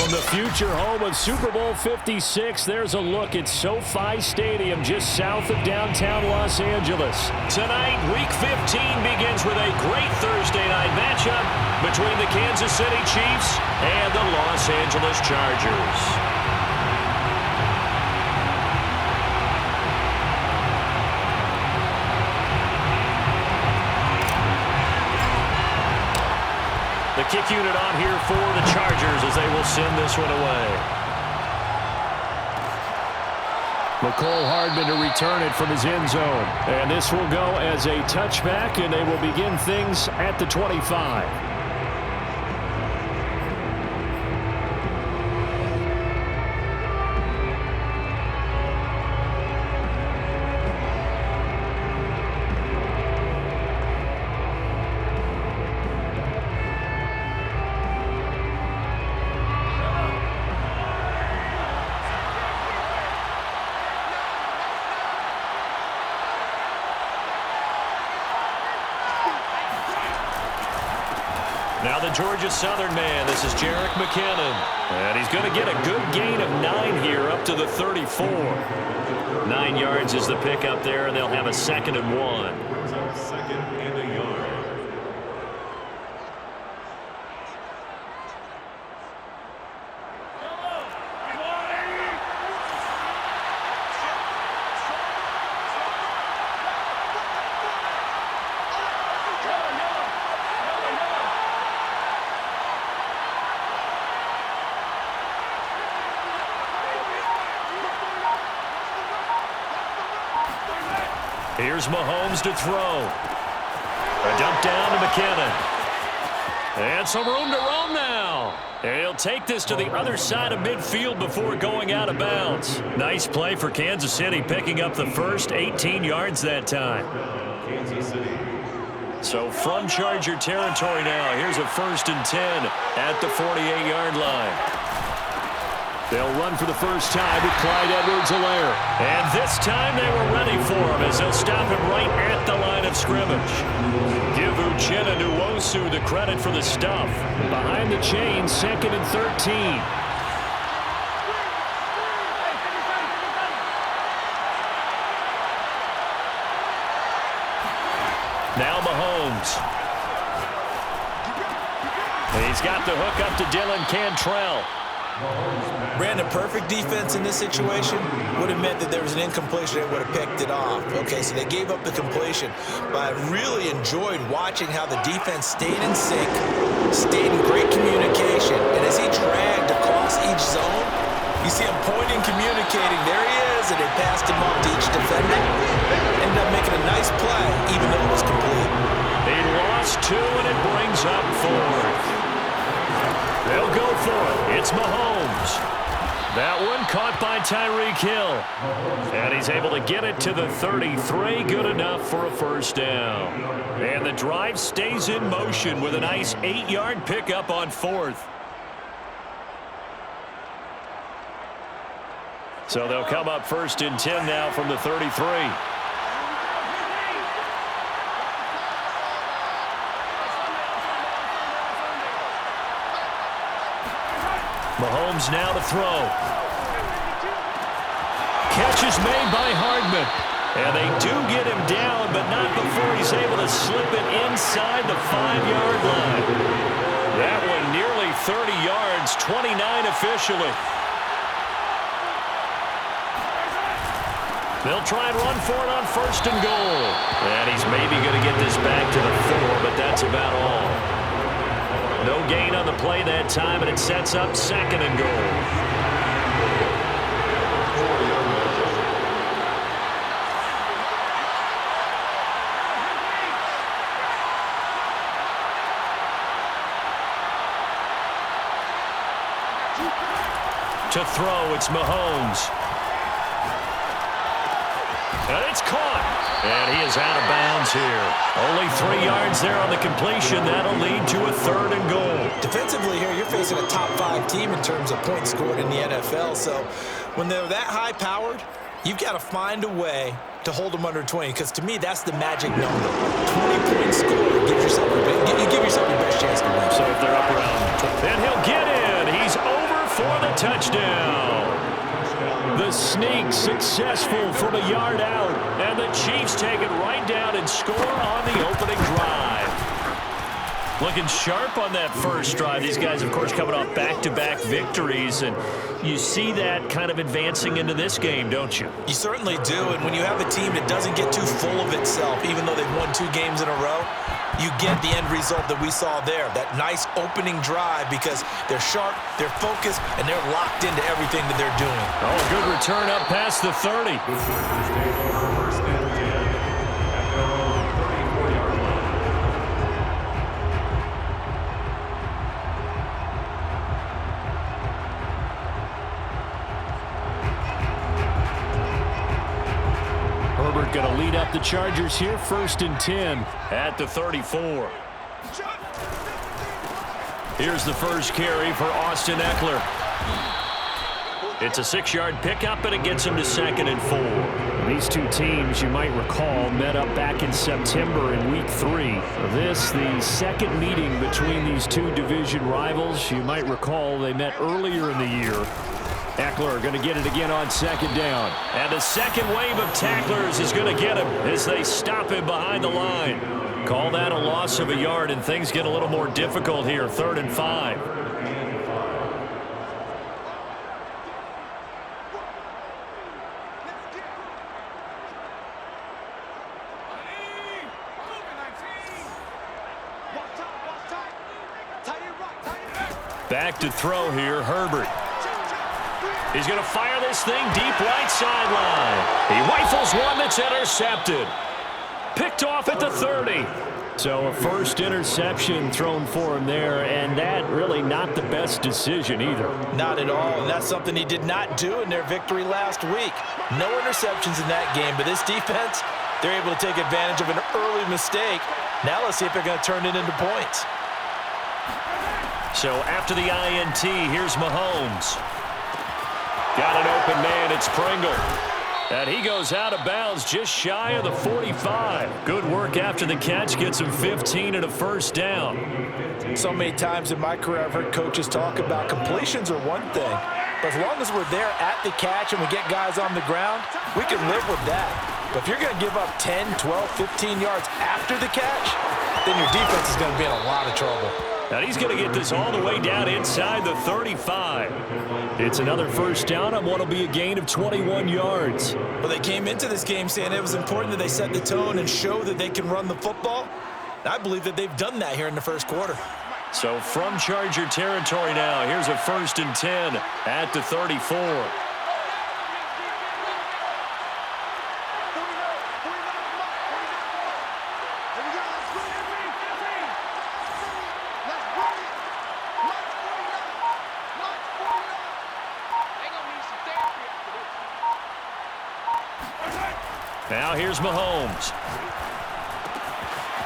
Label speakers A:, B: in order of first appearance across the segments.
A: From the future home of Super Bowl 56, there's a look at SoFi Stadium just south of downtown Los Angeles. Tonight, Week 15 begins with a great Thursday night matchup between the Kansas City Chiefs and the Los Angeles Chargers. The kick unit on here for the Chargers as they will send this one away. McCole Hardman to return it from his end zone. And this will go as a touchback, and they will begin things at the 25. Now the Georgia Southern man, this is Jerick McKinnon. And he's going to get a good gain of 9 here up to the 34. 9 yards is the pickup there, and they'll have a 2nd and 1. Second and a yard. Here's Mahomes to throw. A dump down to McKinnon. And some room to roam now. And he'll take this to the other side of midfield before going out of bounds. Nice play for Kansas City, picking up the first 18 yards that time. Kansas City. So from Charger territory now, here's a 1st and 10 at the 48-yard line. They'll run for the first time with Clyde Edwards-Helaire. And this time they were ready for him as they'll stop him right at the line of scrimmage. Give Uchenna Nwosu the credit for the stuff. Behind the chain, 2nd and 13. Now Mahomes. He's got the hook up to Dylan Cantrell.
B: Ran a perfect defense in this situation. Would have meant that there was an incompletion that would have picked it off. Okay, so they gave up the completion. But I really enjoyed watching how the defense stayed in sync, stayed in great communication. And as he dragged across each zone, you see him pointing, communicating. There he is, and they passed him off to each defender. Ended up making a nice play, even though it was complete.
A: He lost 2, and it brings up 4. They'll go for it. It's Mahomes. That one caught by Tyreek Hill. And he's able to get it to the 33. Good enough for a 1st down. And the drive stays in motion with a nice 8-yard pickup on 4th. So they'll come up 1st and 10 now from the 33. Mahomes now to throw. Catch is made by Hardman. And they do get him down, but not before he's able to slip it inside the 5-yard line. That one nearly 30 yards, 29 officially. They'll try and run for it on 1st and goal. And he's maybe going to get this back to the 4, but that's about all. No gain on the play that time, and it sets up 2nd and goal. To throw, it's Mahomes. And it's caught. And he is out of bounds here. Only 3 yards there on the completion. That'll lead to a 3rd and goal.
B: Defensively here, you're facing a top 5 team in terms of points scored in the NFL. So when they're that high-powered, you've got to find a way to hold them under 20. Because to me, that's the magic number. 20-point score gives yourself you give yourself your best chance to win.
A: So if they're up around, then he'll get in. He's over for the touchdown. The sneak successful from a yard out, and the Chiefs take it right down and score on the opening drive. Looking sharp on that first drive. These guys, of course, coming off back-to-back victories, and you see that kind of advancing into this game, don't you?
B: You certainly do, and when you have a team that doesn't get too full of itself, even though they've won 2 games in a row, you get the end result that we saw there, that nice opening drive, because they're sharp, they're focused, and they're locked into everything that they're doing.
A: Oh, good return up past the 30. Herbert going to lead up the Chargers here, 1st and 10 at the 34. Here's the first carry for Austin Eckler. It's a 6-yard pickup, and it gets him to 2nd and 4. These two teams, you might recall, met up back in September in Week 3. This, the second meeting between these two division rivals. You might recall they met earlier in the year. Eckler going to get it again on 2nd down. And the second wave of tacklers is going to get him as they stop him behind the line. Call that a loss of a yard, and things get a little more difficult here, 3rd and 5. Back to throw here, Herbert. He's going to fire this thing deep right sideline. He rifles one that's intercepted. Picked off at the 30. So a first interception thrown for him there, and that really not the best decision either.
B: Not at all, and that's something he did not do in their victory last week. No interceptions in that game, but this defense, they're able to take advantage of an early mistake. Now let's see if they're going to turn it into points.
A: So after the INT, here's Mahomes. Got an open man, it's Pringle. And he goes out of bounds just shy of the 45. Good work after the catch, gets him 15 and a first down.
B: So many times in my career I've heard coaches talk about completions are one thing, but as long as we're there at the catch and we get guys on the ground, we can live with that. But if you're going to give up 10, 12, 15 yards after the catch, then your defense is going to be in a lot of trouble.
A: And he's going to get this all the way down inside the 35. It's another first down on what will be a gain of 21 yards.
B: Well, they came into this game saying it was important that they set the tone and show that they can run the football. I believe that they've done that here in the first quarter.
A: So from Charger territory now, here's a 1st and 10 at the 34. Now here's Mahomes.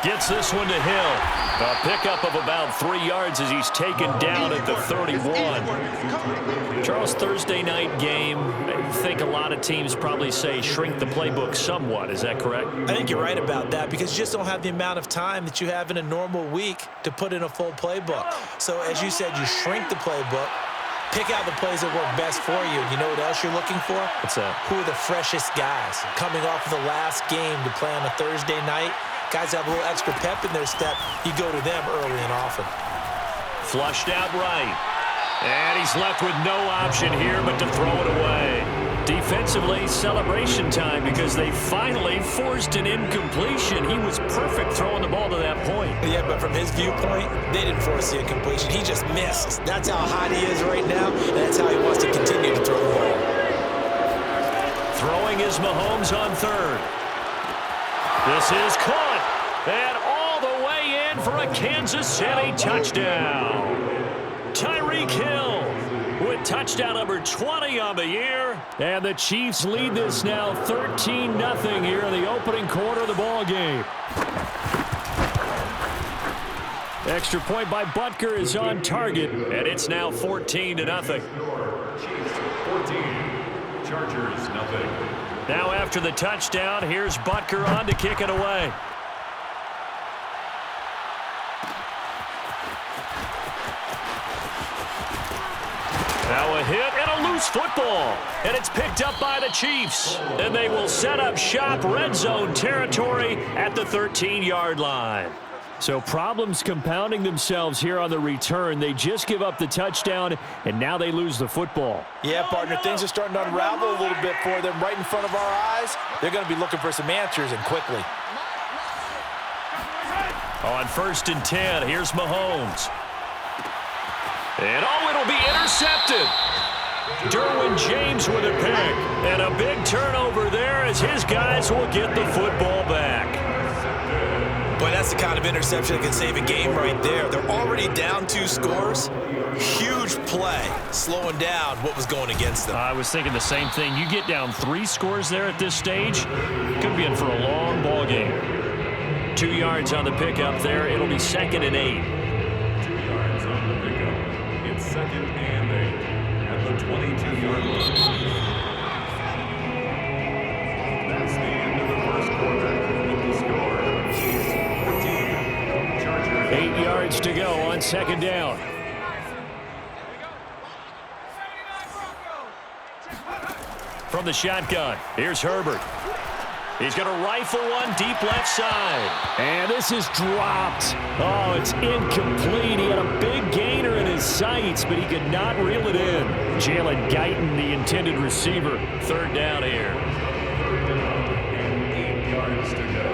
A: Gets this one to Hill. A pickup of about 3 yards as he's taken down at the 31. Charles, Thursday night game, I think a lot of teams probably say shrink the playbook somewhat. Is that correct?
B: I think you're right about that because you just don't have the amount of time that you have in a normal week to put in a full playbook. So as you said, you shrink the playbook. Pick out the plays that work best for you. And you know what else you're looking for?
A: What's that?
B: Who are the freshest guys coming off of the last game to play on a Thursday night? Guys have a little extra pep in their step. You go to them early and often.
A: Flushed out right. And he's left with no option here but to throw it away. Defensively, celebration time because they finally forced an incompletion. He was perfect throwing the ball to that point.
B: Yeah, but from his viewpoint, they didn't force the incompletion. He just missed. That's how hot he is right now, and that's how he wants to continue to throw the ball.
A: Throwing is Mahomes on 3rd. This is caught, and all the way in for a Kansas City touchdown. Tyreek Hill with touchdown number 20 on the year. And the Chiefs lead this now 13-0 here in the opening quarter of the ball game. Extra point by Butker is on target, and it's now 14-0.
C: Chiefs 14, Chargers 0.
A: Now after the touchdown, here's Butker on to kick it away. Now a hit and a loose football. And it's picked up by the Chiefs. And they will set up shop red zone territory at the 13-yard line. So problems compounding themselves here on the return. They just give up the touchdown, and now they lose the football.
B: Yeah, partner, things are starting to unravel a little bit for them right in front of our eyes. They're going to be looking for some answers, and quickly.
A: On 1st and 10, here's Mahomes. And, it'll be intercepted. Derwin James with a pick. And a big turnover there as his guys will get the football back.
B: Boy, that's the kind of interception that can save a game right there. They're already down 2 scores. Huge play, slowing down what was going against them.
A: I was thinking the same thing. You get down 3 scores there at this stage, could be in for a long ball game. 2 yards on the pickup there. It'll be 2nd and 8.
C: 2 yards on the pickup. It's 2nd and 8 at the 22-yard line. That's the end of the first quarter. With the score, Chiefs 14, Chargers
A: 8 yards to go on 2nd down. From the shotgun, here's Herbert. He's going to rifle one deep left side. And this is dropped. Oh, it's incomplete. He had a big gainer in his sights, but he could not reel it in. Jalen Guyton, the intended receiver. 3rd down here.
C: 8 yards to go.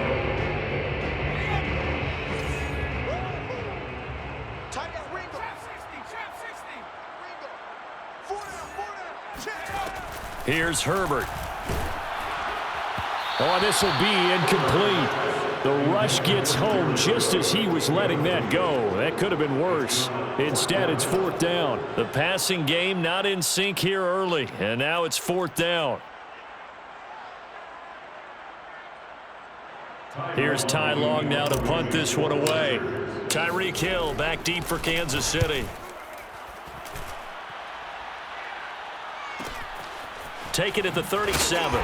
A: Here's Herbert. Oh, this will be incomplete. The rush gets home just as he was letting that go. That could have been worse. Instead, it's 4th down. The passing game not in sync here early, and now it's 4th down. Here's Ty Long now to punt this one away. Tyreek Hill back deep for Kansas City. Take it at the 37.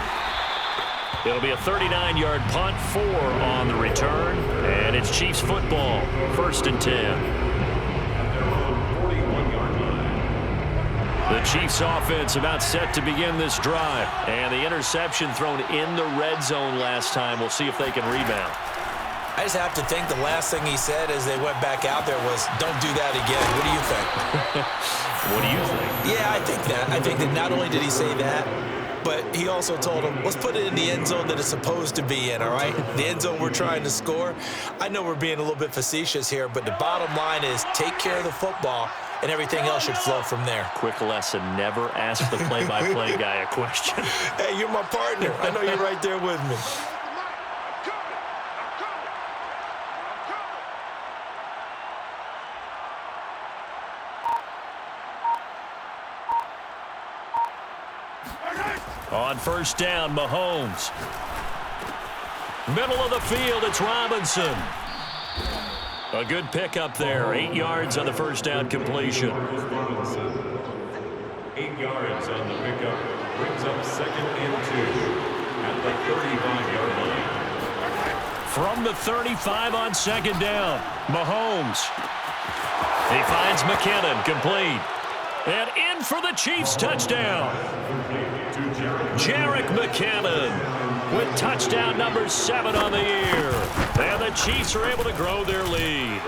A: It'll be a 39-yard punt, 4 on the return, and it's Chiefs football, 1st and 10. The Chiefs offense about set to begin this drive, and the interception thrown in the red zone last time. We'll see if they can rebound.
B: I just have to think the last thing he said as they went back out there was, don't do that again. What do you think?
A: What do you think?
B: Yeah, I think that. I think that not only did he say that, but he also told him, let's put it in the end zone that it's supposed to be in, all right? The end zone we're trying to score. I know we're being a little bit facetious here, but the bottom line is take care of the football, and everything else should flow from there.
A: Quick lesson, never ask the play-by-play guy a question.
B: Hey, you're my partner. I know you're right there with me.
A: On 1st down, Mahomes. Middle of the field, it's Robinson. A good pickup there. 8 yards on the 1st down completion.
C: 8 yards on the pickup. Brings up 2nd and 2 at the 35-yard line.
A: From the 35 on 2nd down, Mahomes. He finds McKinnon, complete. And in for the Chiefs touchdown. Jerick McKinnon with touchdown number 7 on the year. And the Chiefs are able to grow their lead.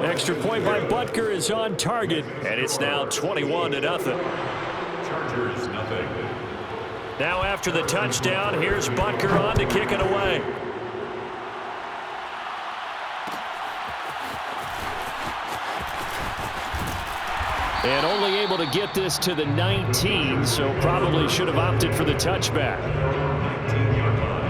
A: Extra point by Butker is on target, and it's now 21-0.
C: Chargers, nothing.
A: Now after the touchdown, here's Butker on to kick it away. And only able to get this to the 19, so probably should have opted for the touchback.
C: 19-yard line.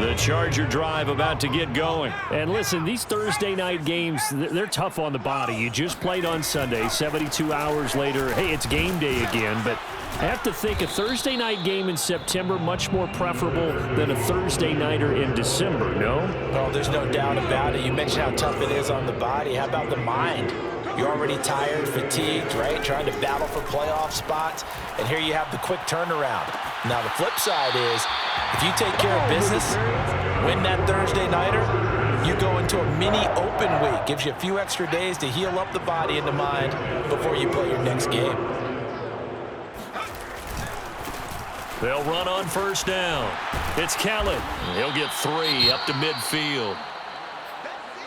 A: The Charger drive about to get going. And listen, these Thursday night games, they're tough on the body. You just played on Sunday, 72 hours later. Hey, it's game day again, but I have to think a Thursday night game in September much more preferable than a Thursday nighter in December, no?
B: Oh, there's no doubt about it. You mentioned how tough it is on the body. How about the mind? You're already tired, fatigued, right? Trying to battle for playoff spots. And here you have the quick turnaround. Now, the flip side is, if you take care of business, win that Thursday nighter, You go into a mini open week. Gives you a few extra days to heal up the body and the mind before you play your next game.
A: They'll run on first down. It's Kellen. He'll get 3 up to midfield.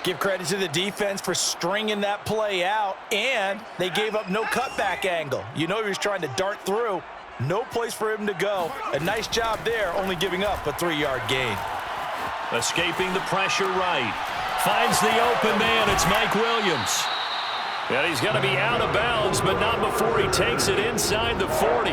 B: Give credit to the defense for stringing that play out, and they gave up no cutback angle. You know he was trying to dart through. No place for him to go. A nice job there, only giving up a 3-yard gain.
A: Escaping the pressure right. Finds the open man. It's Mike Williams. And he's going to be out of bounds, but not before he takes it inside the 40.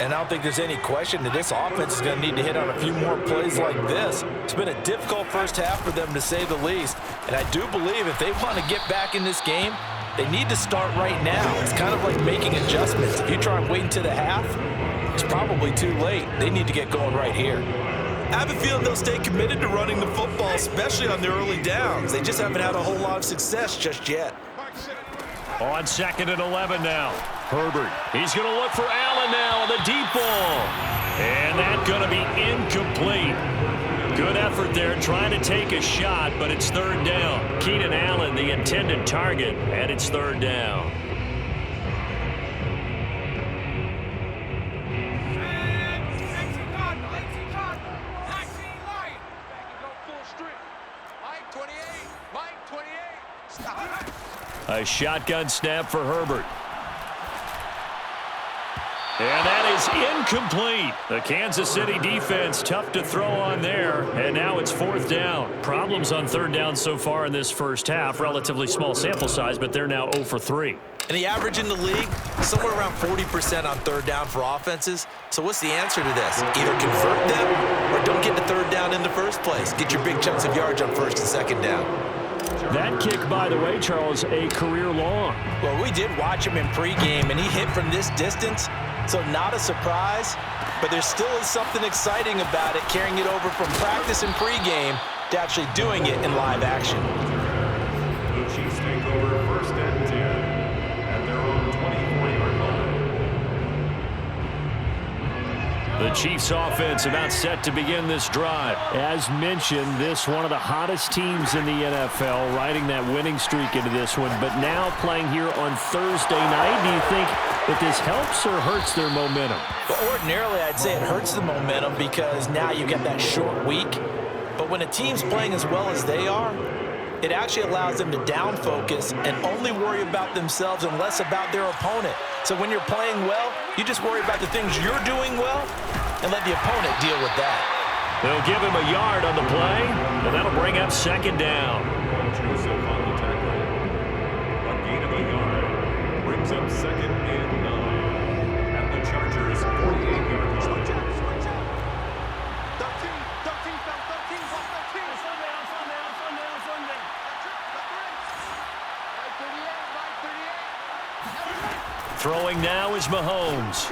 B: And I don't think there's any question that this offense is going to need to hit on a few more plays like this. It's been a difficult first half for them, to say the least. And I do believe if they want to get back in this game, they need to start right now. It's kind of like making adjustments. If you try and wait until the half, it's probably too late. They need to get going right here. I have a feeling they'll stay committed to running the football, especially on their early downs. They just haven't had a whole lot of success just yet.
A: On 2nd and 11 now. Herbert. He's going to look for Allen now on the deep ball. And that's going to be incomplete. Good effort there trying to take a shot, but it's 3rd down. Keenan Allen, the intended target, and it's 3rd down. A shotgun snap for Herbert. And that is incomplete. The Kansas City defense tough to throw on there. And now it's 4th down. Problems on 3rd down so far in this first half. Relatively small sample size, but they're now 0 for 3.
B: And the average in the league, somewhere around 40% on 3rd down for offenses. So what's the answer to this? Either convert them or don't get to 3rd down in the first place. Get your big chunks of yards on 1st and 2nd down.
A: That kick, by the way, Charles, a career long.
B: Well, we did watch him in pregame, and he hit from this distance, so not a surprise. But there still is something exciting about it, carrying it over from practice and pregame to actually doing it in live action.
C: The Chiefs take over 1st and 10 at their own 24-yard line.
A: The Chiefs offense about set to begin this drive. As mentioned, this one of the hottest teams in the NFL, riding that winning streak into this one, but now playing here on Thursday night. Do you think that this helps or hurts their momentum?
B: But ordinarily, I'd say it hurts the momentum because now you get that short week. But when a team's playing as well as they are, it actually allows them to down focus and only worry about themselves and less about their opponent. So when you're playing well, you just worry about the things you're doing well and let the opponent deal with that.
A: They'll give him a yard on the play, and that'll bring up 2nd down.
C: Joseph on the tackle. A gain of a yard brings up 2nd and 9 at the Chargers' 48-yard line.
A: Throwing now is Mahomes.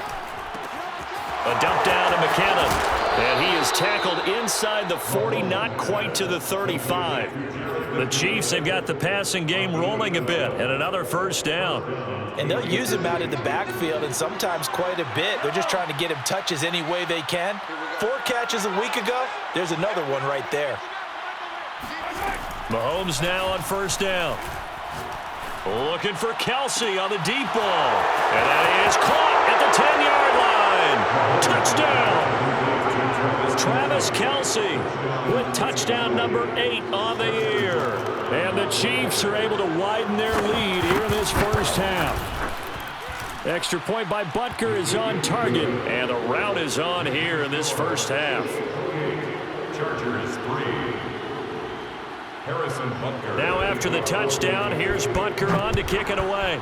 A: A dump down to McKinnon. And he is tackled inside the 40, not quite to the 35. The Chiefs have got the passing game rolling a bit, and another 1st down.
B: And they'll use him out in the backfield, and sometimes quite a bit. They're just trying to get him touches any way they can. 4 catches a week ago, there's another one right there.
A: Mahomes now on 1st down. Looking for Kelsey on the deep ball. And that is caught at the 10-yard line. Touchdown. Travis Kelsey with touchdown number 8 on the year. And the Chiefs are able to widen their lead here in this first half. Extra point by Butker is on target. And the route is on here in this first half.
C: Chargers 3. Harrison Butker.
A: Now after the touchdown, here's Butker on to kick it away.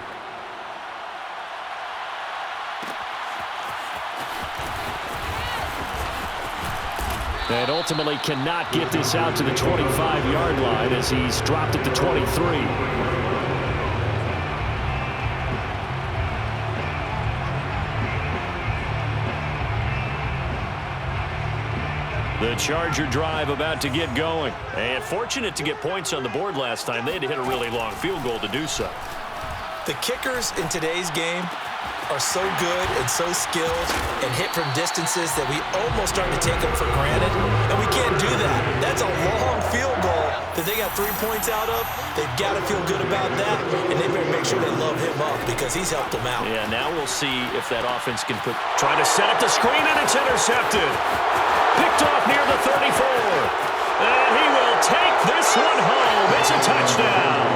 A: And ultimately cannot get this out to the 25-yard line as he's dropped at the 23. The Charger drive about to get going. And fortunate to get points on the board last time. They had to hit a really long field goal to do so.
B: The kickers in today's game are so good and so skilled and hit from distances that we almost start to take them for granted, and we can't do that. That's a long field goal that they got 3 points out of. They've got to feel good about that, and they better make sure they love him up because he's helped them out.
A: Yeah, now we'll see if that offense can put... Trying to set up the screen, and it's intercepted. Picked off near the 34. And he will take this one home. It's a touchdown.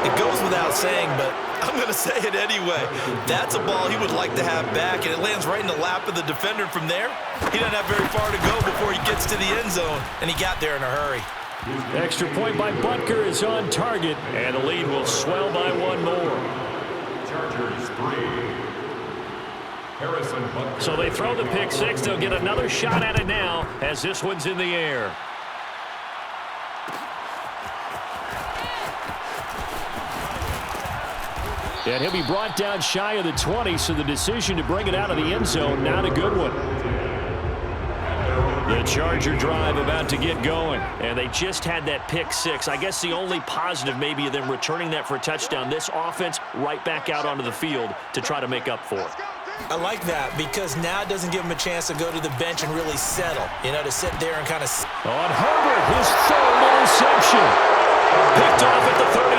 B: It goes without saying, but I'm going to say it anyway. That's a ball he would like to have back, and it lands right in the lap of the defender from there. He doesn't have very far to go before he gets to the end zone, and he got there in a hurry.
A: Extra point by Butker is on target, and the lead will swell by one more.
C: Chargers 3. Harrison Butker.
A: So they throw the pick six. They'll get another shot at it now as this one's in the air. And he'll be brought down shy of the 20, so the decision to bring it out of the end zone, not a good one. The Charger drive about to get going, and they just had that pick six. I guess the only positive maybe of them returning that for a touchdown. This offense right back out onto the field to try to make up for it.
B: I like that because now it doesn't give him a chance to go to the bench and really settle, to sit there and kind of...
A: On Herbert, his third interception. Picked off at the 38,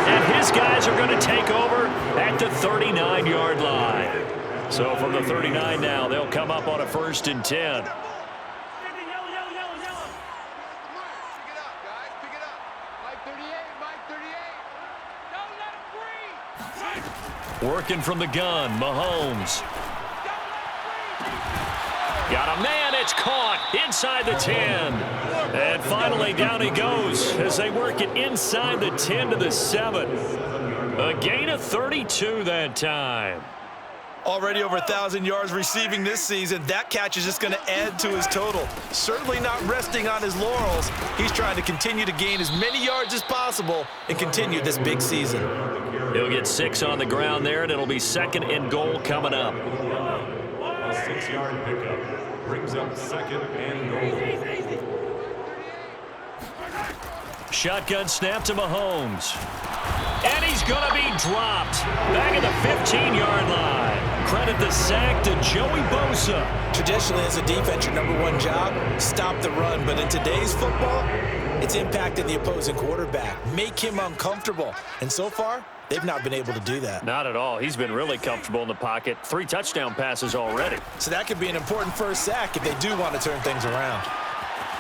A: and his guys are going to take over at the 39-yard line. So from the 39 now, they'll come up on a 1st and 10. Working from the gun, Mahomes. Got a man, it's caught inside the 10. And finally down he goes as they work it inside the 10 to the 7. A gain of 32 that time.
B: Already over 1,000 yards receiving this season. That catch is just going to add to his total. Certainly not resting on his laurels. He's trying to continue to gain as many yards as possible and continue this big season.
A: He'll get 6 on the ground there, and it'll be 2nd and goal coming up.
C: A 6-yard pickup brings up 2nd and goal.
A: Shotgun snap to Mahomes. And he's going to be dropped back at the 15-yard line. Credit the sack to Joey Bosa.
B: Traditionally, as a defense, your #1 job, stop the run. But in today's football, it's impacting the opposing quarterback. Make him uncomfortable. And so far, they've not been able to do that.
A: Not at all. He's been really comfortable in the pocket. 3 touchdown passes already.
B: So that could be an important first sack if they do want to turn things around.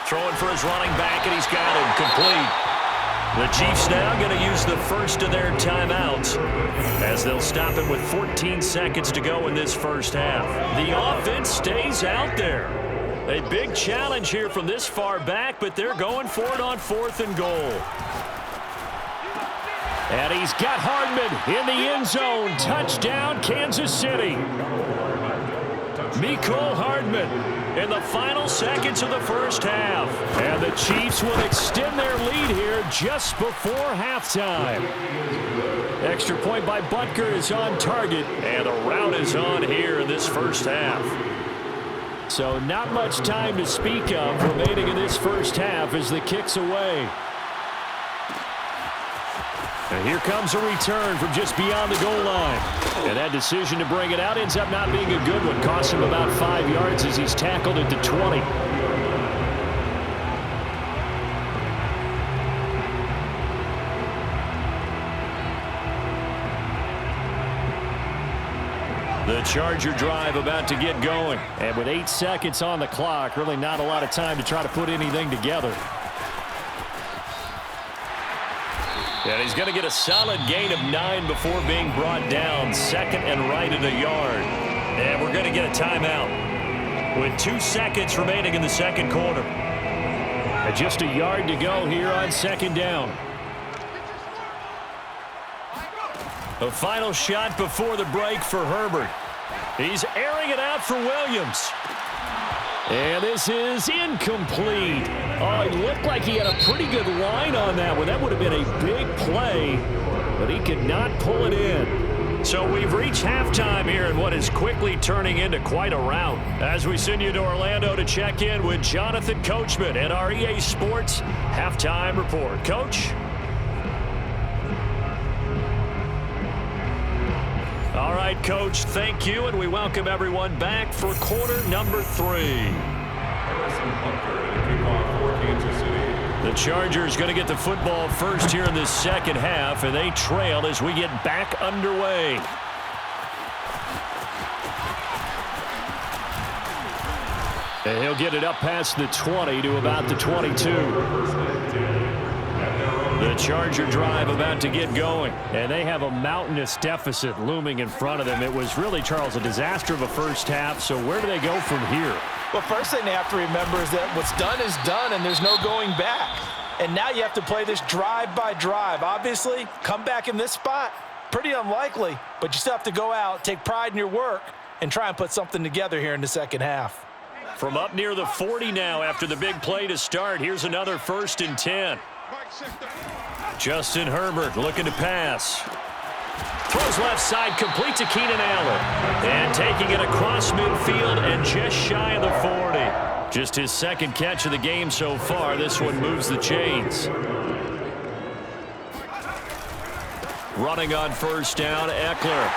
A: Throwing for his running back, and he's got him complete. The Chiefs now going to use the first of their timeouts as they'll stop it with 14 seconds to go in this first half. The offense stays out there. A big challenge here from this far back, but they're going for it on 4th and goal. And he's got Hardman in the end zone. Touchdown, Kansas City. Mecole Hardman in the final seconds of the first half. And the Chiefs will extend their lead here just before halftime. Extra point by Butker is on target, and the route is on here in this first half. So not much time to speak of remaining in this first half as the kick's away. And here comes a return from just beyond the goal line. And that decision to bring it out ends up not being a good one. Costs him about 5 yards as he's tackled at the 20. The Charger drive about to get going. And with 8 seconds on the clock, really not a lot of time to try to put anything together. And he's going to get a solid gain of 9 before being brought down. 2nd and right at a yard. And we're going to get a timeout with 2 seconds remaining in the second quarter. And just a yard to go here on 2nd down. A final shot before the break for Herbert. He's airing it out for Williams. And this is incomplete. Oh, it looked like he had a pretty good line on that one. That would have been a big play, but he could not pull it in. So we've reached halftime here in what is quickly turning into quite a rout. As we send you to Orlando to check in with Jonathan Coachman at our EA Sports Halftime Report. Coach? All right, right, Coach, thank you, and we welcome everyone back for quarter number 3. The Chargers going to get the football first here in this second half, and they trail as we get back underway. And he'll get it up past the 20 to about the 22. The Charger drive about to get going, and they have a mountainous deficit looming in front of them. It was really, Charles, a disaster of a first half, so where do they go from here?
B: Well, first thing they have to remember is that what's done is done, and there's no going back. And now you have to play this drive by drive. Obviously, come back in this spot, pretty unlikely, but you still have to go out, take pride in your work, and try and put something together here in the second half.
A: From up near the 40 now after the big play to start, here's another 1st and 10. Justin Herbert looking to pass. Throws left side, complete to Keenan Allen. And taking it across midfield and just shy of the 40. Just his second catch of the game so far. This one moves the chains. Running on first down, Eckler.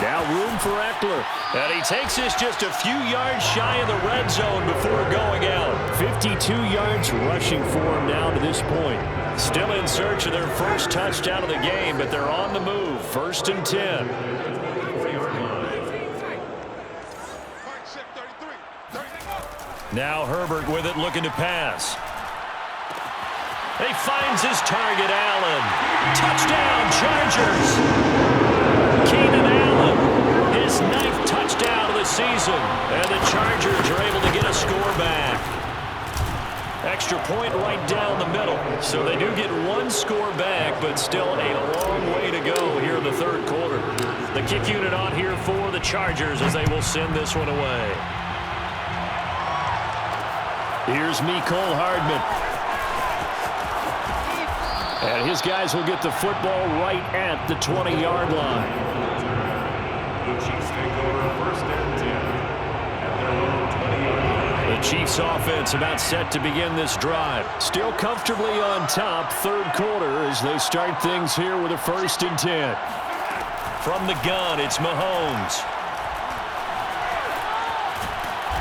A: Now room for Eckler. And he takes this just a few yards shy of the red zone before going out. 52 yards rushing for him now to this point. Still in search of their first touchdown of the game, but they're on the move. 1st and 10. Now Herbert with it, looking to pass. He finds his target, Allen. Touchdown, Chargers. Keenan Allen, his 9th touchdown of the season. And the Chargers are able to get a score back. Extra point right down the middle. So they do get one score back, but still a long way to go here in the third quarter. The kick unit on here for the Chargers as they will send this one away. Here's Mecole Hardman. And his guys will get the football right at the 20-yard line.
C: The Chiefs take over 1st and 10 at their own 20-yard line.
A: The Chiefs offense about set to begin this drive. Still comfortably on top, third quarter as they start things here with a 1st and 10. From the gun, it's Mahomes.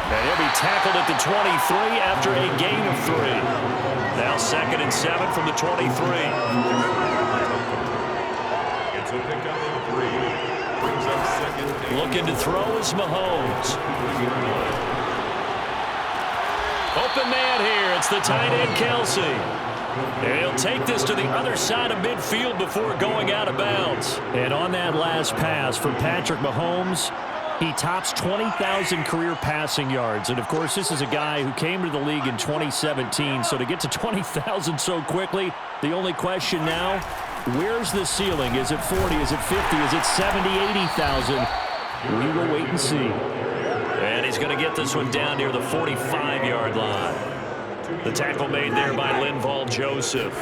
A: And he'll be tackled at the 23 after a gain of 3. Now 2nd and 7 from the 23.
C: It's a pickup of 3. Brings up 2nd.
A: Looking to throw is Mahomes. Open man here. It's the tight end, Kelsey. And he'll take this to the other side of midfield before going out of bounds. And on that last pass for Patrick Mahomes, he tops 20,000 career passing yards. And, of course, this is a guy who came to the league in 2017. So to get to 20,000 so quickly, the only question now, where's the ceiling? Is it 40? Is it 50? Is it 70, 80,000? We will wait and see. And he's going to get this one down near the 45-yard line. The tackle made there by Linval Joseph.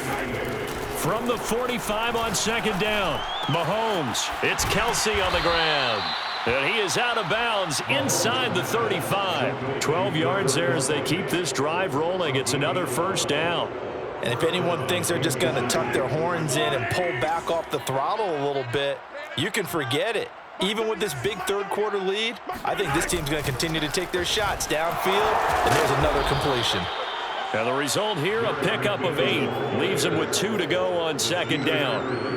A: From the 45 on 2nd down, Mahomes. It's Kelsey on the ground. And he is out of bounds inside the 35. 12 yards there as they keep this drive rolling. It's another 1st down.
B: And if anyone thinks they're just going to tuck their horns in and pull back off the throttle a little bit, you can forget it. Even with this big third quarter lead, I think this team's going to continue to take their shots downfield, and there's another completion.
A: And the result here, a pickup of 8. Leaves him with 2 to go on 2nd down.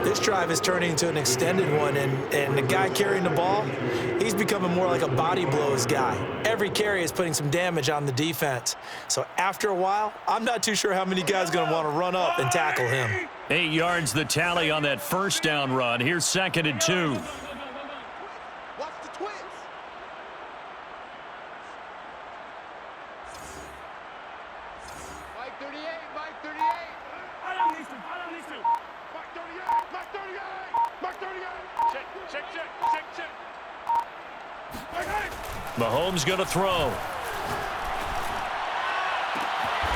B: This drive is turning into an extended one, and the guy carrying the ball, he's becoming more like a body blows guy. Every carry is putting some damage on the defense. So after a while, I'm not too sure how many guys are going to want to run up and tackle him.
A: 8 yards the tally on that 1st down run. Here's 2nd and 2.
D: Watch the twins. Mike 38, Mike 38. I don't need to. Mike 38, Mike 38, Mike 38. Check.
A: Mahomes going to throw.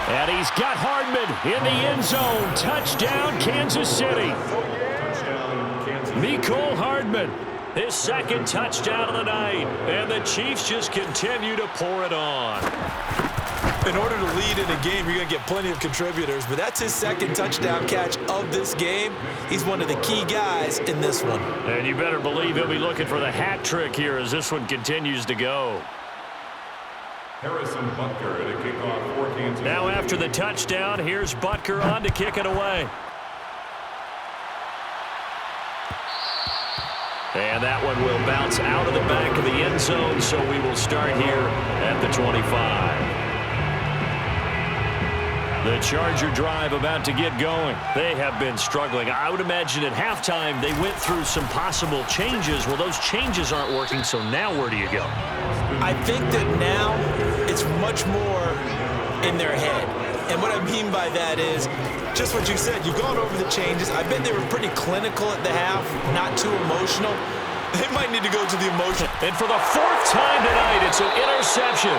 A: And he's got Hardman in the end zone. Touchdown, Kansas City. Mecole Hardman, his 2nd touchdown of the night. And the Chiefs just continue to pour it on.
B: In order to lead in a game, you're going to get plenty of contributors, but that's his second touchdown catch of this game. He's one of the key guys in this one.
A: And you better believe he'll be looking for the hat trick here as this one continues to go.
C: Harrison Butker at a kickoff for Kansas.
A: Now after the touchdown, here's Butker on to kick it away. And that one will bounce out of the back of the end zone, so we will start here at the 25. The Charger drive about to get going. They have been struggling. I would imagine at halftime they went through some possible changes. Well, those changes aren't working, so now where do you go?
B: I think that now it's much more in their head. And what I mean by that is just what you said. You've gone over the changes. I bet they were pretty clinical at the half, not too emotional. They might need to go to the emotion.
A: And for the fourth time tonight, it's an interception.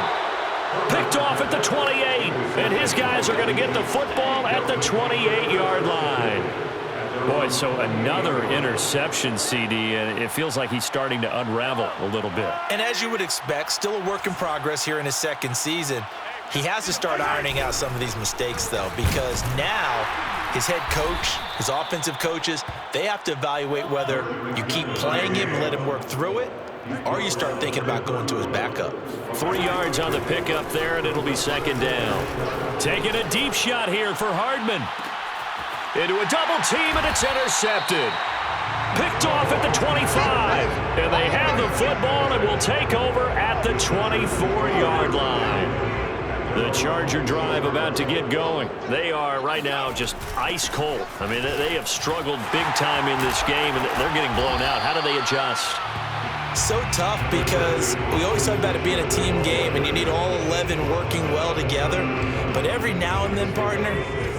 A: Picked off at the 28, and his guys are going to get the football at the 28-yard line. Boy, so another interception, CD, and it feels like he's starting to unravel a little bit.
B: And as you would expect, still a work in progress here in his second season. He has to start ironing out some of these mistakes, though, because now his head coach, his offensive coaches, they have to evaluate whether you keep playing him and let him work through it, or you start thinking about going to his backup.
A: 3 yards on the pickup there, and it'll be second down. Taking a deep shot here for Hardman. Into a double team, and it's intercepted. Picked off at the 25. And they have the football and will take over at the 24-yard line. The Charger drive about to get going. They are right now just ice cold. I mean, they have struggled big time in this game, and they're getting blown out. How do they adjust?
B: So tough because we always talk about it being a team game and you need all 11 working well together. But every now and then, partner,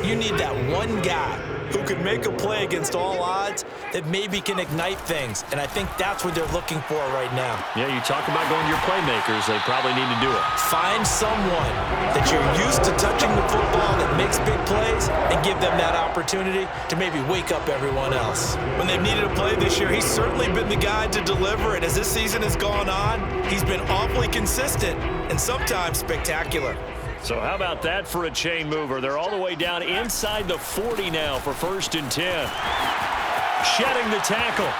B: you need that one guy who could make a play against all odds that maybe can ignite things. And I think that's what they're looking for right now.
A: Yeah, you talk about going to your playmakers. They probably need to do it.
B: Find someone that you're used to touching the football that makes big plays and give them that opportunity to maybe wake up everyone else. When they've needed a play this year, he's certainly been the guy to deliver it. As this season has gone on, he's been awfully consistent and sometimes spectacular.
A: So how about that for a chain mover? They're all the way down inside the 40 now for 1st and 10. Shedding the tackle.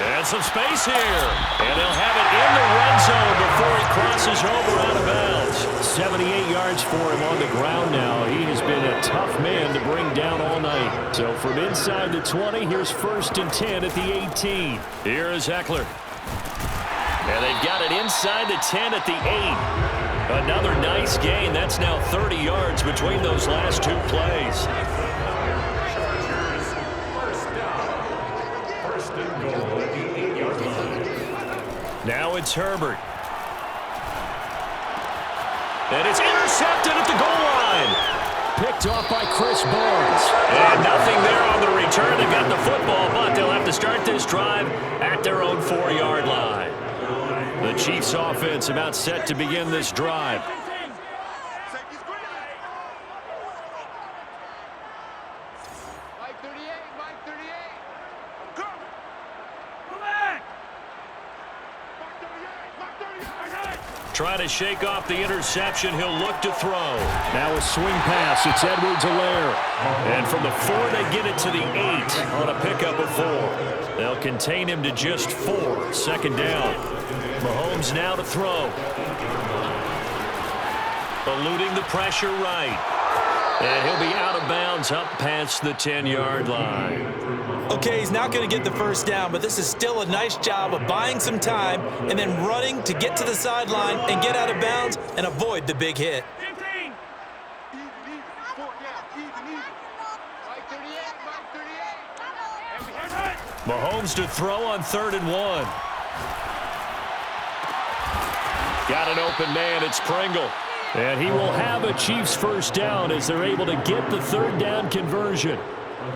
A: And some space here. And they'll have it in the red zone before it crosses over out of bounds. 78 yards for him on the ground now. He has been a tough man to bring down all night. So from inside the 20, here's 1st and 10 at the 18. Here is Eckler. And they've got it inside the 10 at the 8. Another nice gain. That's now 30 yards between those last two plays.
C: First and goal at the 8-yard line.
A: Now it's Herbert. And it's intercepted at the goal line. Picked off by Chris Barnes. And nothing there on the return. They got the football, but they'll have to start this drive at their own 4-yard line. The Chiefs offense about set to begin this drive.
D: Mike 38, Mike 38. Go! Come back! Mike 38, Mike 38.
A: Trying to shake off the interception. He'll look to throw. Now a swing pass. It's Edwards-Helaire. And from the 4, they get it to the 8 on a pickup of 4. They'll contain him to just 4. 2nd down. Mahomes now to throw. Eluding the pressure right. And he'll be out of bounds up past the 10-yard line.
B: Okay, he's not going to get the first down, but this is still a nice job of buying some time and then running to get to the sideline and get out of bounds and avoid the big hit.
D: 15. Even, 4 down, even. Mike 38, Mike 38.
A: Mahomes to throw on 3rd and 1. Got an open man, it's Pringle. And he will have a Chiefs first down as they're able to get the 3rd down conversion.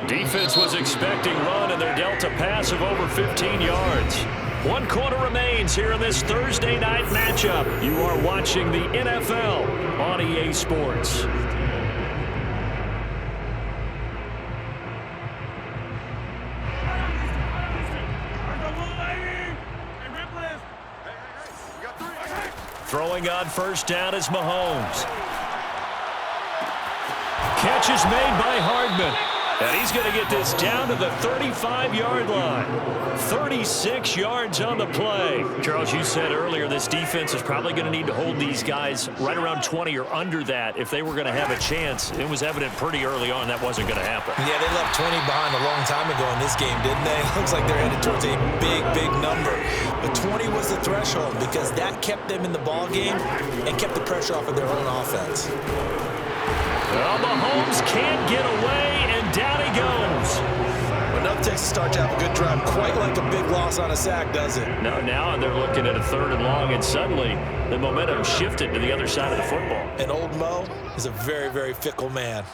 A: Defense was expecting run, and they're dealt a pass of over 15 yards. 1 quarter remains here in this Thursday night matchup. You are watching the NFL on EA Sports. Throwing on first down is Mahomes. catch is made by Hardman. And he's going to get this down to the 35-yard line. 36 yards on the play. Charles, you said earlier this defense is probably going to need to hold these guys right around 20 or under that if they were going to have a chance. It was evident pretty early on that wasn't going to happen.
B: Yeah, they left 20 behind a long time ago in this game, didn't they? Looks like they're headed towards a big, big number. But 20 was the threshold because that kept them in the ball game and kept the pressure off of their own offense.
A: Well, Mahomes can't get away, and down he goes.
B: Enough takes to start to have a good drive. Quite like a big loss on a sack, does it?
A: No, now they're looking at a 3rd and long, and suddenly the momentum shifted to the other side of the football.
B: And old Mo is a very, very fickle man.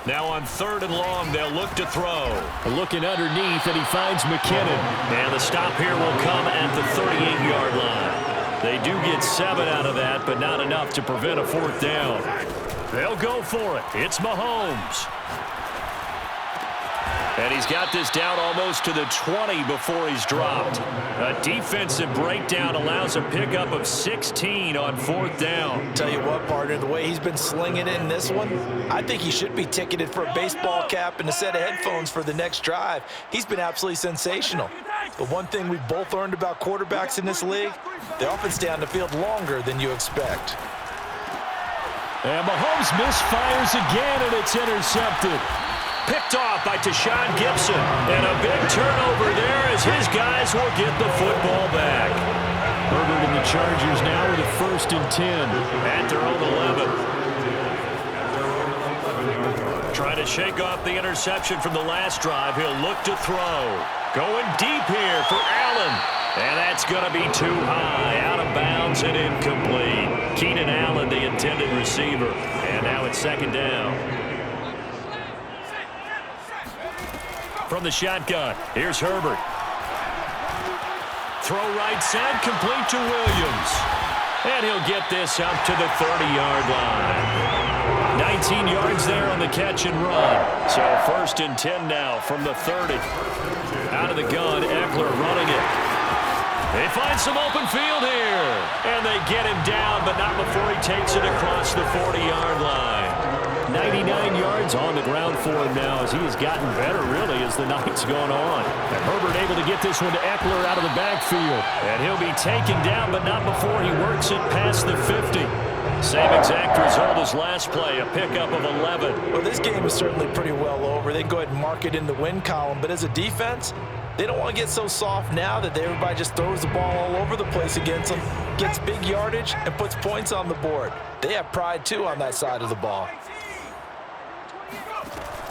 A: Now on 3rd and long, they'll look to throw. Looking underneath, and he finds McKinnon. And the stop here will come at the 38-yard line. They do get 7 out of that, but not enough to prevent a 4th down. They'll go for it. It's Mahomes. And he's got this down almost to the 20 before he's dropped. A defensive breakdown allows a pickup of 16 on 4th down.
B: Tell you what, partner, the way he's been slinging it in this one, I think he should be ticketed for a baseball cap and a set of headphones for the next drive. He's been absolutely sensational. But one thing we've both learned about quarterbacks in this league, they often stay on the field longer than you expect.
A: And Mahomes misfires again, and it's intercepted. Picked off by Tashawn Gibson. And a big turnover there as his guys will get the football back. Herbert and the Chargers now with a 1st and 10 at their own 11. Trying to shake off the interception from the last drive. He'll look to throw. Going deep here for Allen. And that's going to be too high. Out of bounds and incomplete. Keenan Allen, the intended receiver. And now it's 2nd down. From the shotgun, here's Herbert. Throw right side, complete to Williams. And he'll get this up to the 30-yard line. 19 yards there on the catch and run. So 1st and 10 now from the 30. Out of the gun, Eckler running it. They find some open field here. And they get him down, but not before he takes it across the 40-yard line. 99 yards on the ground for him now as he has gotten better, really, as the night's gone on. And Herbert able to get this one to Eckler out of the backfield. And he'll be taken down, but not before he works it past the 50. Same exact result as last play, a pickup of 11.
B: Well, this game is certainly pretty well over. They can go ahead and mark it in the win column, but as a defense, they don't want to get so soft now that everybody just throws the ball all over the place against them, gets big yardage, and puts points on the board. They have pride, too, on that side of the ball.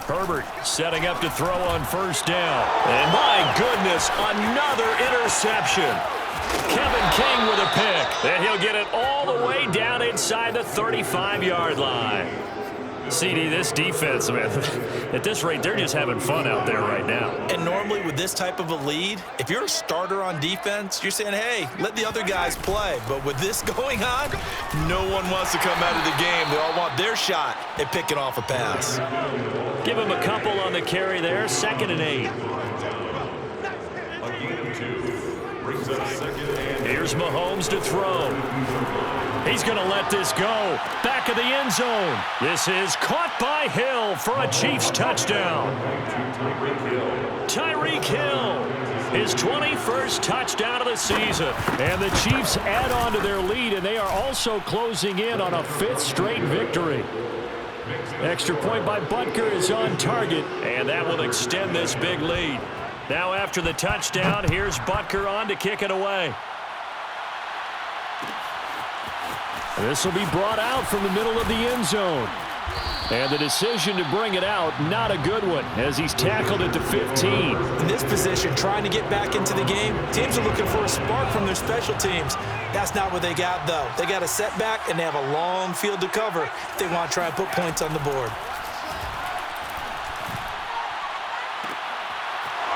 A: Herbert setting up to throw on 1st down. And my goodness, another interception. Kevin King with a pick. And he'll get it all the way down inside the 35-yard line. CD, this defense, man, at this rate, they're just having fun out there right now.
B: And normally with this type of a lead, if you're a starter on defense, you're saying, hey, let the other guys play. But with this going on, no one wants to come out of the game. They all want their shot at picking off a pass.
A: Give him a couple on the carry there, 2nd and 8. Here's Mahomes to throw. He's going to let this go. Back of the end zone. This is caught by Hill for a Chiefs touchdown. Tyreek Hill, his 21st touchdown of the season. And the Chiefs add on to their lead, and they are also closing in on a 5th straight victory. Extra point by Butker is on target, and that will extend this big lead. Now after the touchdown, here's Butker on to kick it away. This will be brought out from the middle of the end zone. And the decision to bring it out, not a good one, as he's tackled at the 15.
B: In this position, trying to get back into the game, teams are looking for a spark from their special teams. That's not what they got, though. They got a setback, and they have a long field to cover if they want to try and put points on the board.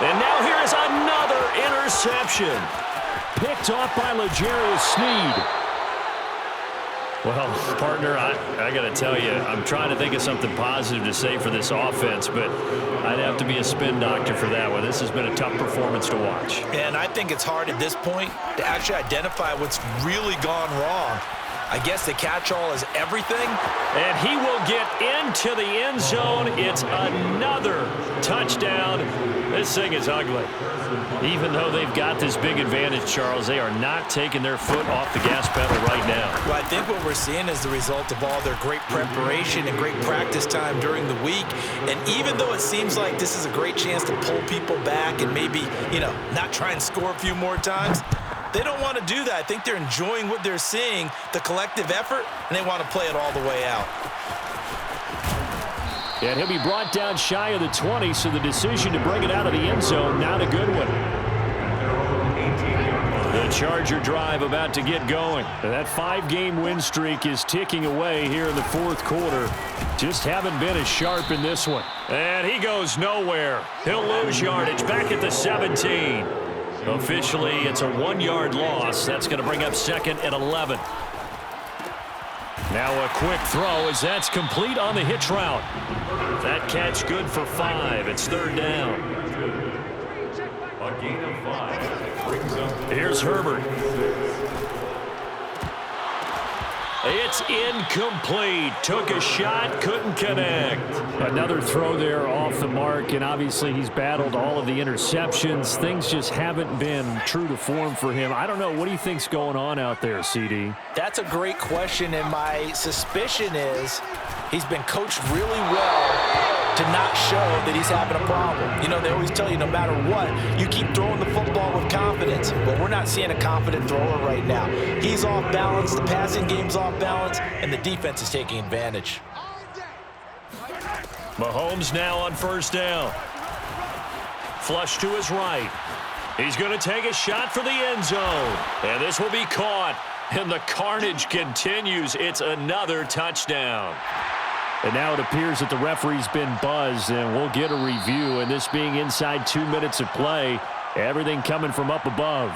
A: And now here is another interception. Picked off by L'Jarius Sneed. Well, partner, I got to tell you, I'm trying to think of something positive to say for this offense, but I'd have to be a spin doctor for that one. This has been a tough performance to watch.
B: And I think it's hard at this point to actually identify what's really gone wrong. I guess the catch-all is everything.
A: And he will get into the end zone. It's another touchdown. This thing is ugly. Even though they've got this big advantage, Charles, they are not taking their foot off the gas pedal right now.
B: Well, I think what we're seeing is the result of all their great preparation and great practice time during the week. And even though it seems like this is a great chance to pull people back and maybe, not try and score a few more times, they don't want to do that. I think they're enjoying what they're seeing, the collective effort, and they want to play it all the way out.
A: And he'll be brought down shy of the 20, so the decision to bring it out of the end zone, not a good one. The Charger drive about to get going. And that 5-game win streak is ticking away here in the fourth quarter. Just haven't been as sharp in this one. And he goes nowhere. He'll lose yardage back at the 17. Officially, it's a 1-yard loss. That's going to bring up 2nd and 11. Now a quick throw as that's complete on the hitch route. That catch good for 5. It's 3rd down.
C: A gain of 5 brings up.
A: Here's Herbert. It's incomplete. Took a shot, couldn't connect. Another throw there off the mark, and obviously he's battled all of the interceptions. Things just haven't been true to form for him. I don't know. What do you think's going on out there, CD?
B: That's a great question, and my suspicion is he's been coached really well to not show that he's having a problem. They always tell you no matter what, you keep throwing the football with confidence. But we're not seeing a confident thrower right now. He's off balance, the passing game's off balance, and the defense is taking advantage.
A: Mahomes now on 1st down. Flush to his right. He's going to take a shot for the end zone. And this will be caught. And the carnage continues. It's another touchdown. And now it appears that the referee's been buzzed, and we'll get a review. And this being inside 2 minutes of play, everything coming from up above.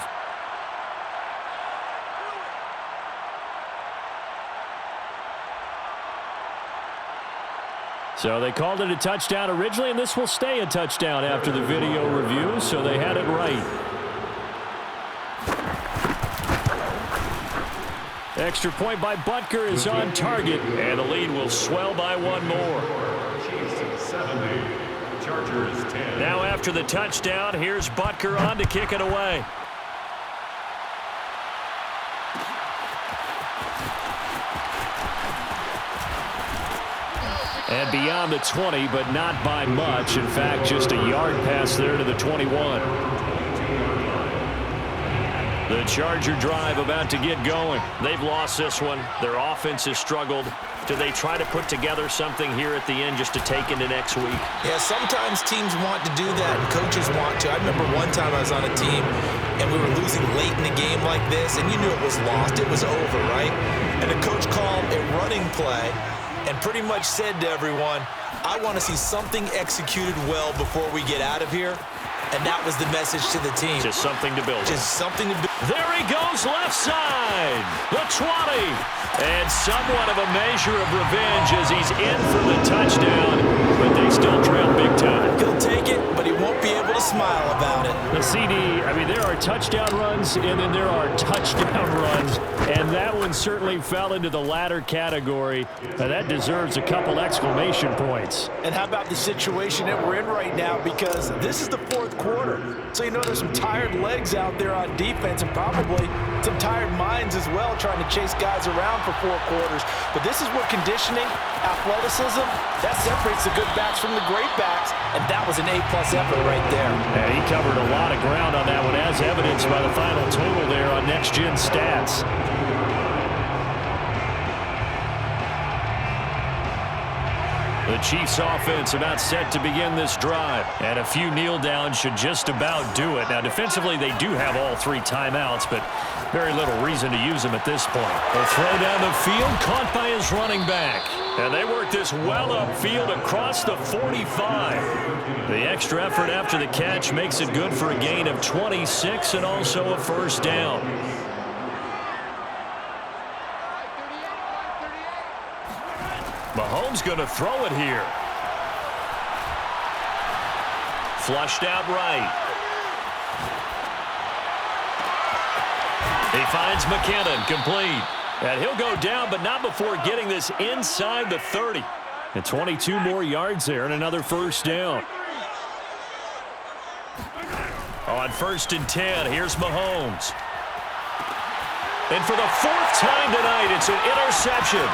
A: So they called it a touchdown originally, and this will stay a touchdown after the video review, so they had it right. Extra point by Butker is on target, and the lead will swell by 1 more.
C: Chiefs 70, Chargers 10.
A: Now after the touchdown, here's Butker on to kick it away. And beyond the 20, but not by much. In fact, just a yard pass there to the 21. The Charger drive about to get going. They've lost this one. Their offense has struggled. Do they try to put together something here at the end just to take into next week?
B: Yeah, sometimes teams want to do that and coaches want to. I remember one time I was on a team and we were losing late in the game like this, and you knew it was lost. It was over, right? And the coach called a running play and pretty much said to everyone, I want to see something executed well before we get out of here. And that was the message to the team.
A: Just something to build.
B: Just something to build.
A: There he goes, left side. The 20. And somewhat of a measure of revenge as he's in for the touchdown. But they still trail big time.
B: He'll take it, but he won't be able to smile about it.
A: The CD, there are touchdown runs, and then there are touchdown runs. And that one certainly fell into the latter category. That deserves a couple exclamation points.
B: And how about the situation that we're in right now? Because this is the fourth quarter. So there's some tired legs out there on defense and probably some tired minds as well trying to chase guys around for 4 quarters. But this is where conditioning, athleticism, that separates the good backs from the great backs. And that was an A-plus effort right there.
A: And he covered a lot of ground on that one, as evidenced by the final total there on Next Gen Stats. The Chiefs offense about set to begin this drive. And a few kneel downs should just about do it. Now defensively they do have all 3 timeouts, but very little reason to use them at this point. A throw down the field caught by his running back. And they work this well upfield across the 45. The extra effort after the catch makes it good for a gain of 26 and also a 1st down. Mahomes going to throw it here. Flushed out right. He finds McKinnon, complete. And he'll go down, but not before getting this inside the 30. And 22 more yards there and another first down. On 1st and 10, here's Mahomes. And for the 4th time tonight, it's an interception.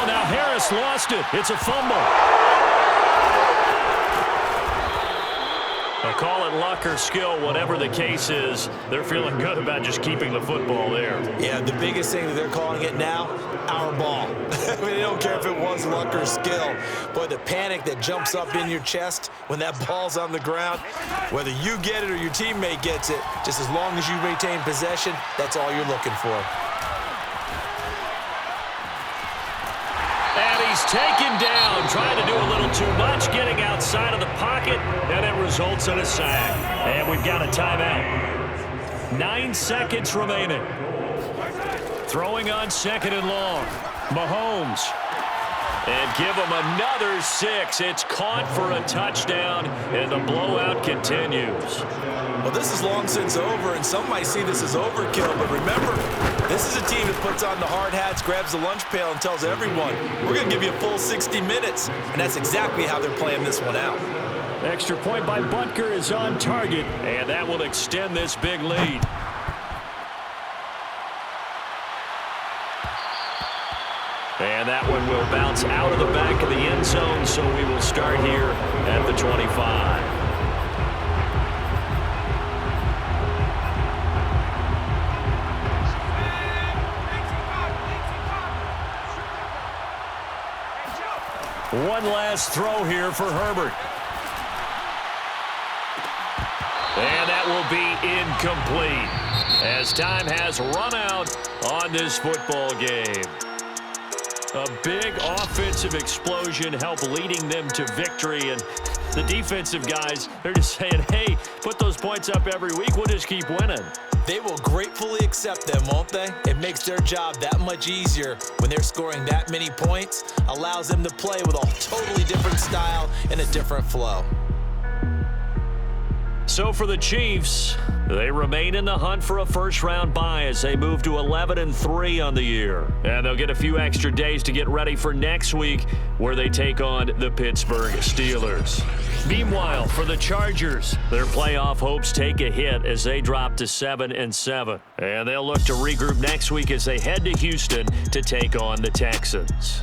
A: Now Harris lost it. It's a fumble. They'll call it luck or skill, whatever the case is. They're feeling good about just keeping the football there.
B: Yeah, the biggest thing that they're calling it now, our ball. I mean, they don't care if it was luck or skill. But the panic that jumps up in your chest when that ball's on the ground, whether you get it or your teammate gets it, just as long as you retain possession, that's all you're looking for.
A: He's taken down, trying to do a little too much, getting outside of the pocket, and it results in a sack. And we've got a timeout. 9 seconds remaining. Throwing on 2nd and long. Mahomes. And give him another 6. It's caught for a touchdown, and the blowout continues.
B: Well, this is long since over, and some might see this as overkill, but remember, this is a team that puts on the hard hats, grabs the lunch pail, and tells everyone, we're going to give you a full 60 minutes, and that's exactly how they're playing this one out.
A: Extra point by Butker is on target, and that will extend this big lead. And that one will bounce out of the back of the end zone, so we will start here at the 25. One last throw here for Herbert. And that will be incomplete as time has run out on this football game. A big offensive explosion helped leading them to victory, and the defensive guys, they're just saying, hey, put those points up every week, we'll just keep winning.
B: They will gratefully accept them, won't they? It makes their job that much easier when they're scoring that many points, allows them to play with a totally different style and a different flow.
A: So for the Chiefs, they remain in the hunt for a first-round bye as they move to 11-3 on the year. And they'll get a few extra days to get ready for next week, where they take on the Pittsburgh Steelers. Meanwhile, for the Chargers, their playoff hopes take a hit as they drop to 7-7. And they'll look to regroup next week as they head to Houston to take on the Texans.